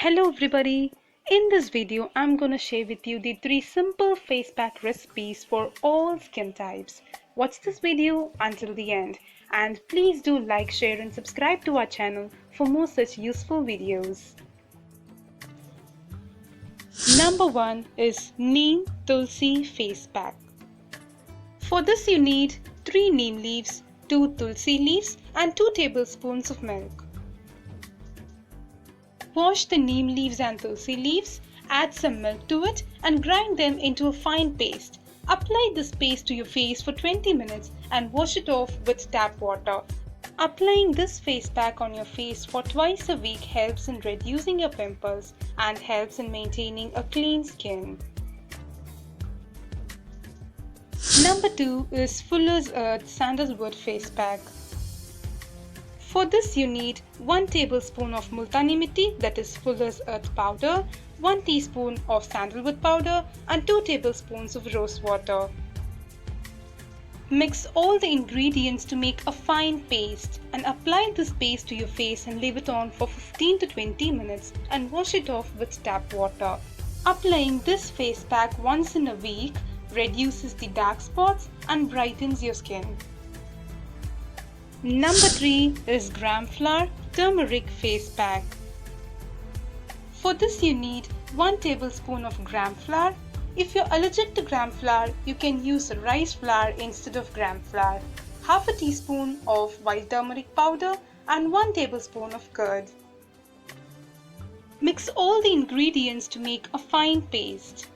Hello everybody. In this video I'm gonna share with you the 3 simple face pack recipes for all skin types. Watch this video until the end and please do like, share and subscribe to our channel for more such useful videos. Number 1 is Neem Tulsi face pack. For this you need 3 neem leaves, 2 tulsi leaves and 2 tablespoons of milk. Wash the neem leaves and tulsi leaves, add some milk to it and grind them into a fine paste. Apply this paste to your face for 20 minutes and wash it off with tap water. Applying this face pack on your face for twice a week helps in reducing your pimples and helps in maintaining a clean skin. Number 2 is Fuller's Earth Sandalwood face pack. For this you need 1 tablespoon of multani mitti, that is Fuller's Earth powder, 1 teaspoon of sandalwood powder and 2 tablespoons of rose water. Mix all the ingredients to make a fine paste and apply this paste to your face and leave it on for 15 to 20 minutes and wash it off with tap water. Applying this face pack once in a week reduces the dark spots and brightens your skin. Number 3 is gram Flour-Turmeric face pack. For this you need 1 tablespoon of gram flour. If you're allergic to gram flour, you can use rice flour instead of gram flour. Half a teaspoon of white turmeric powder and 1 tablespoon of curd. Mix all the ingredients to make a fine paste.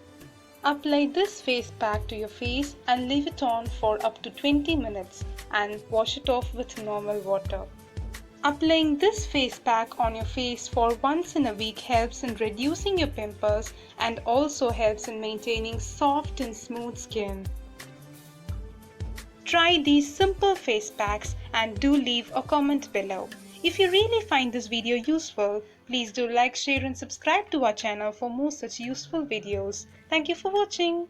Apply this face pack to your face and leave it on for up to 20 minutes and wash it off with normal water. Applying this face pack on your face for once in a week helps in reducing your pimples and also helps in maintaining soft and smooth skin. Try these simple face packs and do leave a comment below. If you really find this video useful, please do like, share and subscribe to our channel for more such useful videos. Thank you for watching.